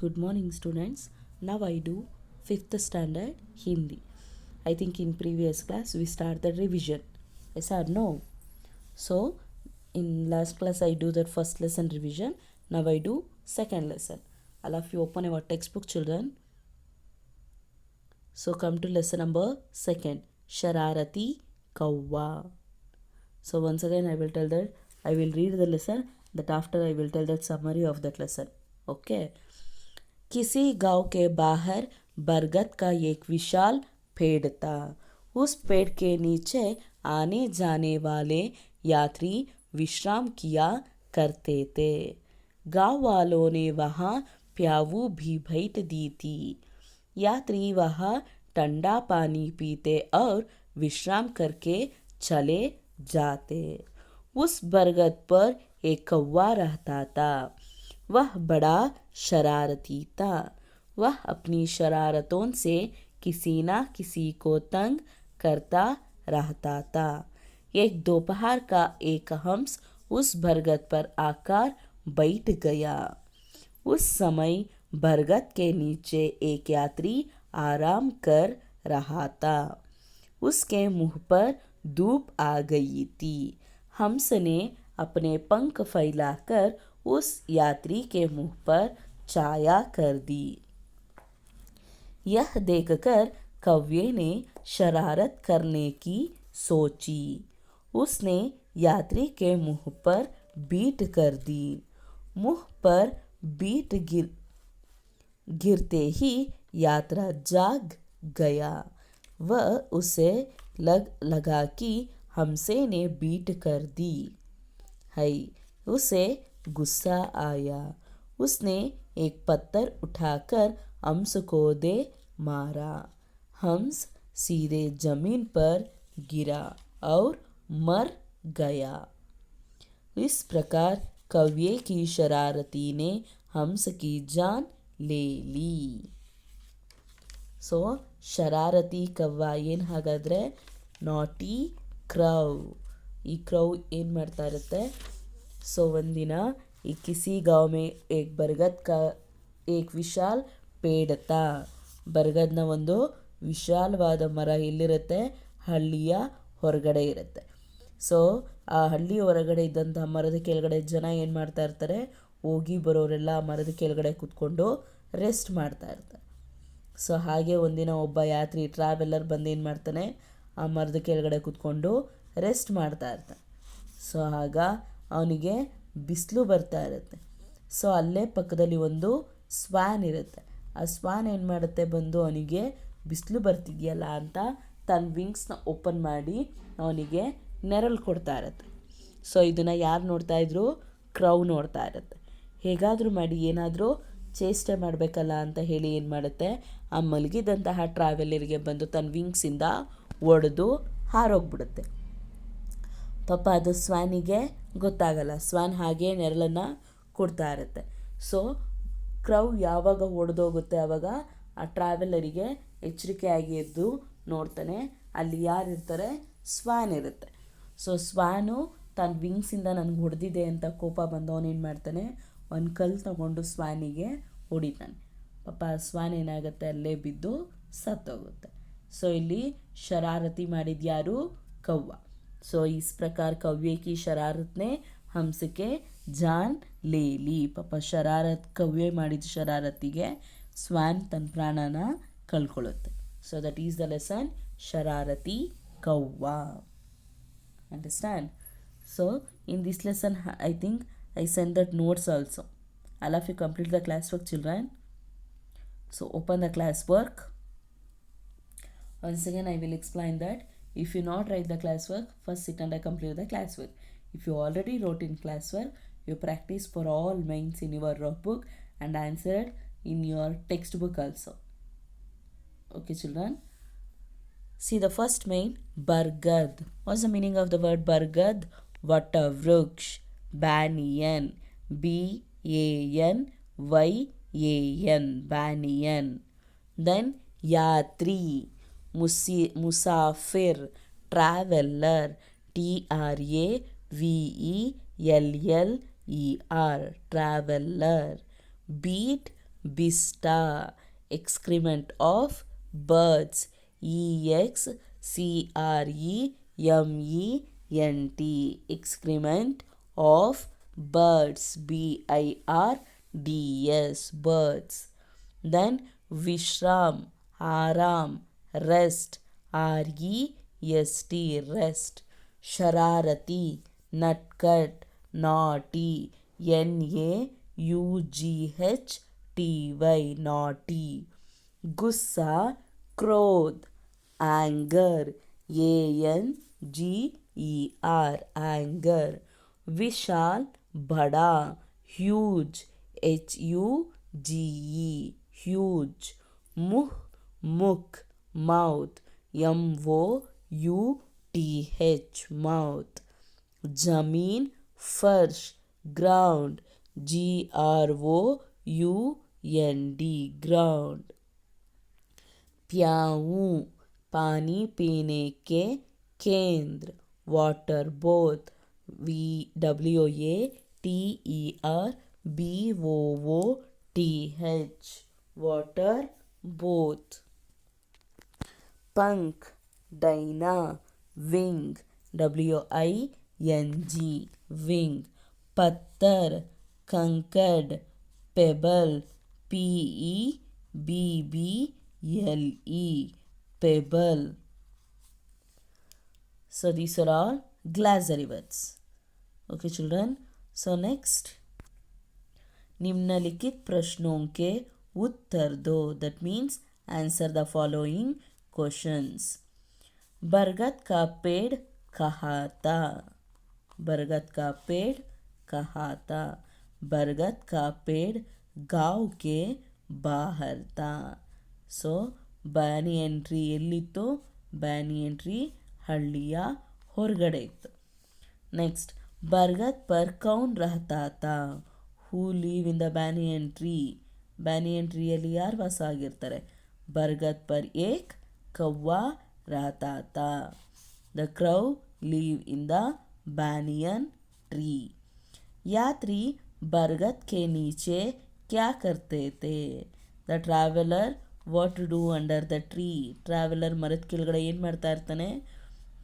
Good morning, students. Now I do 5th standard Hindi. I think in previous class we started revision. Yes or no? So, in last class I do the first lesson revision. Now I do second lesson. All of you open your textbook, children. So, come to lesson number 2. Shararati Kawwa. So, once again I will tell that I will read the lesson. That after I will tell that summary of that lesson. Okay. किसी गांव के बाहर बरगद का एक विशाल पेड़ था। उस पेड़ के नीचे आने जाने वाले यात्री विश्राम किया करते थे। गांव वालों ने वहां प्याऊ भी भेंट दी थी। यात्री वहां ठंडा पानी पीते और विश्राम करके चले जाते। उस बरगद पर एक कौवा रहता था। वह बड़ा शरारती था। वह अपनी शरारतों से किसी न किसी को तंग करता रहता था। एक दोपहर का एक हंस उस बरगद पर आकर बैठ गया। उस समय बरगद के नीचे एक यात्री आराम कर रहा था। उसके मुंह पर धूप आ गई थी। हंस ने अपने पंख फैलाकर उस यात्री के मुंह पर छाया कर दी। यह देखकर कौवे ने शरारत करने की सोची। उसने यात्री के मुंह पर बीट कर दी। मुंह पर बीट गिरते ही यात्रा जाग गया। वह उसे लगा कि हमसे ने बीट कर दी है। उसे गुस्सा आया। उसने एक पत्थर उठाकर हंस को दे मारा। हंस सीधे जमीन पर गिरा और मर गया। इस प्रकार कौवे की शरारती ने हंस की जान ले ली। ಸೊ ಶರಾರತಿ ಕವ್ವ ಏನು ಹಾಗಾದರೆ ನಾಟಿ ಕ್ರೌ. ಈ ಕ್ರೌ ಏನು ಮಾಡ್ತಾ ಇರುತ್ತೆ, ಸೊ ಒಂದಿನ ಈ ಕಿಸಿ ಗಾಂವ್ ಮೇ ಏಕ್ ಬರಗದ್ ಕಾ ಏಕ್ ವಿಶಾಲ್ ಪೇಡ್ ತಾ. ಬರಗದ್ನ ಒಂದು ವಿಶಾಲವಾದ ಮರ ಎಲ್ಲಿರುತ್ತೆ, ಹಳ್ಳಿಯ ಹೊರಗಡೆ ಇರುತ್ತೆ. ಸೊ ಆ ಹಳ್ಳಿ ಹೊರಗಡೆ ಇದ್ದಂತಹ ಮರದ ಕೆಳಗಡೆ ಜನ ಏನು ಮಾಡ್ತಾ ಇರ್ತಾರೆ, ಹೋಗಿ ಬರೋರೆಲ್ಲ ಆ ಮರದ ಕೆಳಗಡೆ ಕೂತ್ಕೊಂಡು ರೆಸ್ಟ್ ಮಾಡ್ತಾ ಇರ್ತಾರೆ. ಸೊ ಹಾಗೆ ಒಂದಿನ ಒಬ್ಬ ಯಾತ್ರಿ ಟ್ರಾವೆಲರ್ ಬಂದು ಏನು ಮಾಡ್ತಾನೆ, ಆ ಮರದ ಕೆಳಗಡೆ ಕೂತ್ಕೊಂಡು ರೆಸ್ಟ್ ಮಾಡ್ತಾ ಇರ್ತಾನೆ. ಸೊ ಆಗ ಅವನಿಗೆ ಬಿಸಿಲು ಬರ್ತಾ ಇರುತ್ತೆ. ಸೊ ಅಲ್ಲೇ ಪಕ್ಕದಲ್ಲಿ ಒಂದು ಸ್ವಾನ್ ಇರುತ್ತೆ. ಆ ಸ್ವಾನ್ ಏನು ಮಾಡುತ್ತೆ, ಬಂದು ಅವನಿಗೆ ಬಿಸಿಲು ಬರ್ತಿದೆಯಲ್ಲ ಅಂತ ತನ್ನ ವಿಂಗ್ಸ್ನ ಓಪನ್ ಮಾಡಿ ಅವನಿಗೆ ನೆರಳು ಕೊಡ್ತಾ ಇರುತ್ತೆ. ಸೊ ಇದನ್ನು ಯಾರು ನೋಡ್ತಾ ಇದ್ರು, ಕ್ರೌ ನೋಡ್ತಾ ಇರುತ್ತೆ. ಹೇಗಾದರೂ ಮಾಡಿ ಏನಾದರೂ ಚೇಷ್ಟೆ ಮಾಡಬೇಕಲ್ಲ ಅಂತ ಹೇಳಿ ಏನು ಮಾಡುತ್ತೆ, ಆ ಮಲಗಿದಂತಹ ಟ್ರಾವೆಲರಿಗೆ ಬಂದು ತನ್ನ ವಿಂಗ್ಸಿಂದ ಒಡೆದು ಹಾರೋಗ್ಬಿಡುತ್ತೆ. ಪಾಪ ಅದು ಸ್ವಾನಿಗೆ ಗೊತ್ತಾಗಲ್ಲ. ಸ್ವಾನ್ ಹಾಗೆ ನೆರಳನ್ನು ಕೊಡ್ತಾ ಇರುತ್ತೆ. ಸೊ ಕ್ರೌ ಯಾವಾಗ ಒಡೆದೋಗುತ್ತೆ ಆವಾಗ ಆ ಟ್ರಾವೆಲರಿಗೆ ಎಚ್ಚರಿಕೆಯಾಗಿ ಎದ್ದು ನೋಡ್ತಾನೆ. ಅಲ್ಲಿ ಯಾರಿರ್ತಾರೆ, ಸ್ವಾನ್ ಇರುತ್ತೆ. ಸೊ ಸ್ವಾನು ತನ್ನ ವಿಂಗ್ಸಿಂದ ನನಗೆ ಹೊಡೆದಿದೆ ಅಂತ ಕೋಪ ಬಂದು ಅವನೇನು ಮಾಡ್ತಾನೆ, ಒಂದು ಕಲ್ಲು ತಗೊಂಡು ಸ್ವಾನಿಗೆ ಹೊಡಿತಾನೆ. ಪಾಪ ಸ್ವಾನ್ ಏನಾಗುತ್ತೆ, ಅಲ್ಲೇ ಬಿದ್ದು ಸತ್ತೋಗುತ್ತೆ. ಸೊ ಇಲ್ಲಿ ಶರಾರತಿ ಮಾಡಿದ್ಯಾರು, ಕವ್ವ. ಸೊ इस प्रकार कौवे की शरारत ने ಹಂಸಕ್ಕೆ ಜಾನ್ ಲೇಲಿ. ಪಾಪ ಕವ್ವೆ ಮಾಡಿದ ಶರಾರತಿಗೆ ಸ್ವಾನ್ ತನ್ನ ಪ್ರಾಣನ ಕಳ್ಕೊಳ್ಳುತ್ತೆ. So that is the lesson ಶರಾರತಿ ಕವ್ವ. Understand? So in this lesson I think I sent that notes also. All of you complete the classwork, children. So open the classwork. Once again I will explain that if you not write the classwork, first sit and complete the classwork. If you already wrote in classwork, you practice for all mains in your notebook and answered in your textbook also. Okay, children. See the first main, bargad. What's the meaning of the word bargad? Vatavruksha. Banyan, Banyan, Banyan. Then Yatri, Musafir, Traveler, Traveller, Traveler. Beat, vista, excrement of birds, excrement, excrement of birds, birds, birds. Then Vishram, Aram, rest, rest, rest. Shararati, nutcut, naughty, naughty, naughty. Gussa, क्रोध, anger, anger, anger. विशाल, बड़ा, huge, huge. मुह, मुख, mouth, mouth. जमीन, फर्श, ground, ground. प्याऊ, पानी पीने के केंद्र, water both, WATERBOOTH, water both. पंख, डायना, विंग, WING, पत्थर, कंकड़, payable, PEBBLE, pebble. So these are all glosary words. Okay children, so next, निम्नलिखित प्रश्नों के उत्तर दो. That means answer the following questions. बरगद का पेड़ कहाँ था? बरगद का पेड़ कहाँ था? बरगद का पेड़ गांव के बाहर था. ಸೊ ಬ್ಯಾನಿಯನ್ ಟ್ರೀ ಎಲ್ಲಿತ್ತು? ಬ್ಯಾನಿಯನ್-ಟ್ರೀ ಹಳ್ಳಿಯ ಹೊರಗಡೆ ಇತ್ತು. ನೆಕ್ಸ್ಟ್, ಬರ್ಗದ್ ಪರ್ ಕೌನ್ ರಹತಾ ತಾ? Who live in the banyan tree? ಬ್ಯಾನಿಯನ್-ಟ್ರೀಯಲ್ಲಿ ಯಾರು ವಾಸ ಆಗಿರ್ತಾರೆ? ಬರ್ಗದ್ ಪರ್ ಏಕ್ ಕವ್ವಾ ರಹತಾ ತಾ. The crow live in the banyan tree. यात्री बरगद के नीचे क्या करते थे? The traveller what to do under the tree? Traveller ಮರದ ಕೆಳಗಡೆ ಏನು ಮಾಡ್ತಾ ಇರ್ತಾನೆ?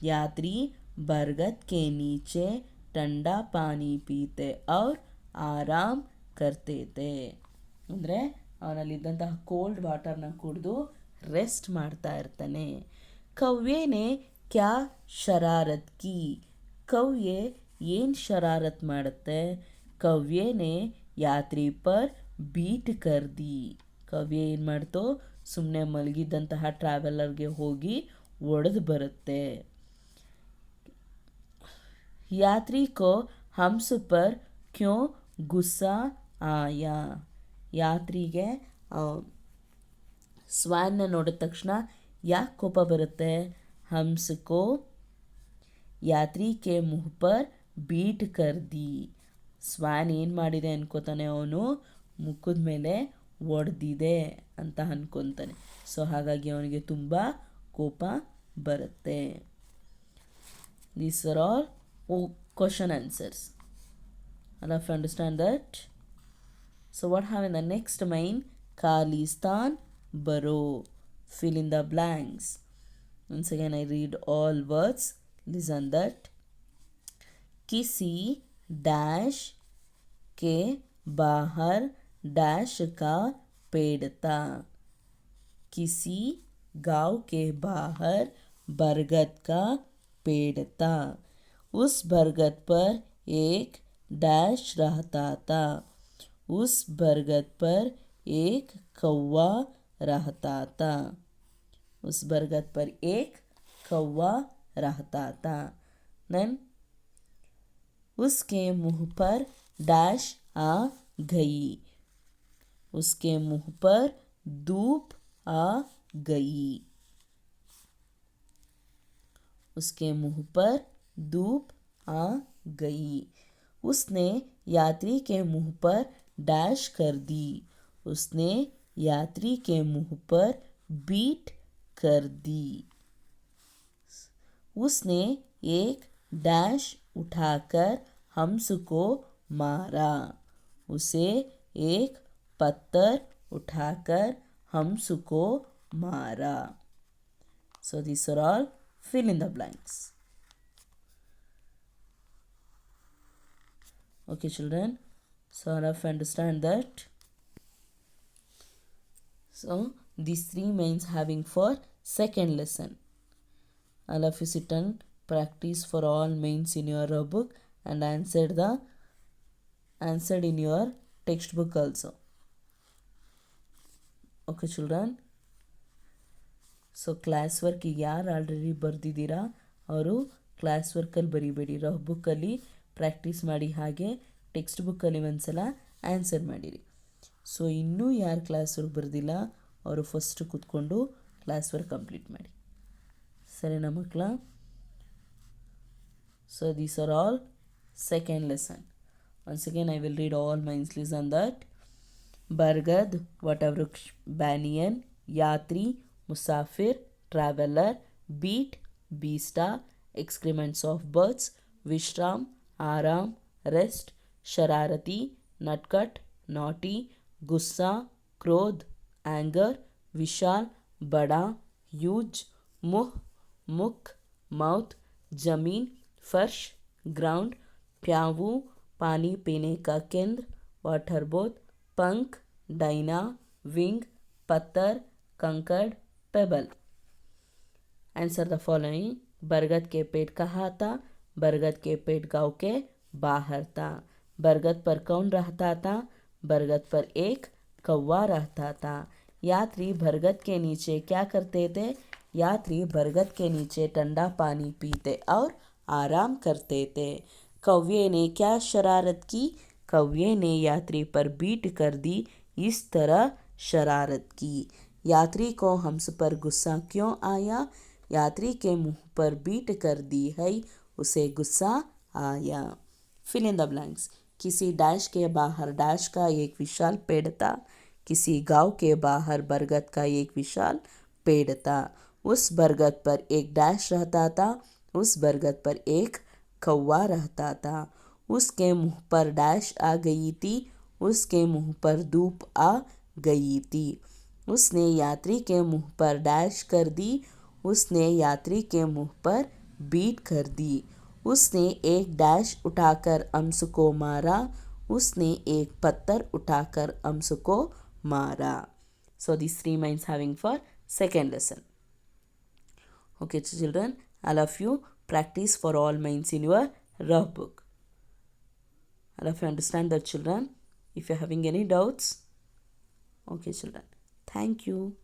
ಯಾತ್ರಿ बरगद के नीचे ठंडा पानी पीते और ಆರಾಮ್ करते थे. ಅಂದರೆ ಅವನಲ್ಲಿದ್ದಂತಹ ಕೋಲ್ಡ್ ವಾಟರ್ನ ಕುಡಿದು ರೆಸ್ಟ್ ಮಾಡ್ತಾ ಇರ್ತಾನೆ. ಕವ್ಯೆನೆ ಕ್ಯಾ ಶರಾರತ್ ಕಿ? ಕವ್ಯೆ ಏನು ಶರಾರತ್ ಮಾಡುತ್ತೆ? ಕವ್ಯೆನೆ ಯಾತ್ರಿ ಪರ್ ಬೀಟ್ ಕರ್ದಿ. ಕವ್ಯ ಏನು ಮಾಡ್ತೋ? ಸುಮ್ಮನೆ ಮಲಗಿದ್ದಂತಹ ಟ್ರಾವೆಲರ್ಗೆ ಹೋಗಿ ಒಡೆದು ಬರುತ್ತೆ. ಯಾತ್ರಿ ಕೋ ಹಂಸ ಪರ್ ಕ್ಯೋ ಗುಸ್ಸಾ ಆಯಾ? ಯಾತ್ರಿಗೆ ಸ್ವಾನ್ನ ನೋಡಿದ ತಕ್ಷಣ ಯಾಕೆ ಕೋಪ ಬರುತ್ತೆ? ಹಂಸಕೋ ಯಾತ್ರಿ ಕೆ ಮುಹ್ ಪರ್ ಬೀಟ್ ಕರ್ದಿ. ಸ್ವಾನ್ ಏನು ಮಾಡಿದೆ ಅನ್ಕೋತಾನೆ ಅವನು? ಮುಖದ ಮೇಲೆ ಒಡೆದಿದೆ ಅಂತ ಅನ್ಕೊತಾನೆ. ಸೊ ಹಾಗಾಗಿ ಅವನಿಗೆ ತುಂಬ ಕೋಪ ಬರುತ್ತೆ. These are all question answers. All of you understand that? So what have in the next main? Khalistan baro. Fill in the blanks. Once again I read all words. Listen that. किसी dash के बाहर dash का पेड़ था. किसी गांव के बाहर बरगद का पेड़ था. उस बरगद पर एक डैश रहता था. उस बरगद पर एक कौवा रहता था. उस बरगद पर एक कौवा रहता था. Then उसके मुंह पर डैश आ गई. उसके मुंह पर धूप आ गई. उसके मुंह पर धूप आ गई. उसने यात्री के मुंह पर डैश कर दी. उसने यात्री के मुंह पर बीट कर दी. उसने एक डैश उठाकर हंस को मारा. उसे एक पत्थर उठाकर हमसको मारा. So these are all fill in the blanks. Okay children, so all of you understand that. So these three means having for second lesson. All of you sit and practice for all mains in your book and answered in your textbook also. Okay children, so class work ಈಗ ಯಾರು already ಬರೆದಿದ್ದೀರಾ ಅವರು class ವರ್ಕಲ್ಲಿ ಬರೀಬೇಡಿ, rough ಬುಕ್ಕಲ್ಲಿ practice ಮಾಡಿ, ಹಾಗೆ text ಬುಕ್ಕಲ್ಲಿ ಒಂದು ಸಲ answer ಮಾಡಿರಿ. ಸೊ ಇನ್ನೂ ಯಾರು ಕ್ಲಾಸ್ ವರ್ಕ್ ಬರೆದಿಲ್ಲ ಅವರು ಫಸ್ಟ್ ಕೂತ್ಕೊಂಡು ಕ್ಲಾಸ್ ವರ್ಕ್ ಕಂಪ್ಲೀಟ್ ಮಾಡಿ. ಸರಿನಾ ಮಕ್ಕಳ? So these are all second lesson. Once again I will read all mines listen that. बरगद वटवृक्ष, बैनियन यात्री, मुसाफिर ट्रैवलर, बीट बीस्टा, एक्सक्रीमेंट्स ऑफ बर्ड्स विश्राम आराम, रेस्ट शरारती, नटखट नॉटी, गुस्सा क्रोध एंगर, विशाल बड़ा ह्यूज, मुह मुख माउथ, जमीन फर्श ग्राउंड, प्याऊ पानी पीने का केंद्र, वाटर बोट, पंख डाइना, विंग पत्थर, कंकड़, पेबल. Answer the following. बरगद के पेड़ कहाँ था? बरगद के पेड़ गांव के बाहर था. बरगद पर कौन रहता था? बरगद पर एक कौवा रहता था. यात्री बरगद के नीचे क्या करते थे? यात्री बरगद के नीचे ठंडा पानी पीते और आराम करते थे. कौवे ने क्या शरारत की? कौवे ने यात्री पर बीट कर दी. इस तरह शरारत की. यात्री को हमस पर गुस्सा क्यों आया? यात्री के मुंह पर बीट कर दी है, उसे गुस्सा आया. Fill in the blanks. किसी डैश के बाहर डैश का एक विशाल पेड़ था. किसी गांव के बाहर बरगद का एक विशाल पेड़ था. उस बरगद पर एक डैश रहता था. उस बरगद पर एक कौवा रहता था. उसके मुंह पर डैश आ गई थी. उसके मुंह पर धूप आ गई थी. उसने यात्री के मुंह पर डैश कर दी. उसने यात्री के मुंह पर बीट कर दी. उसने एक डैश उठाकर अम्स को मारा. उसने एक पत्थर उठाकर अम्स को मारा. So these three means having for second lesson. Okay children, all of you practice for all means in your rough book. All of you understand that children? If you are having any doubts, okay children, thank you.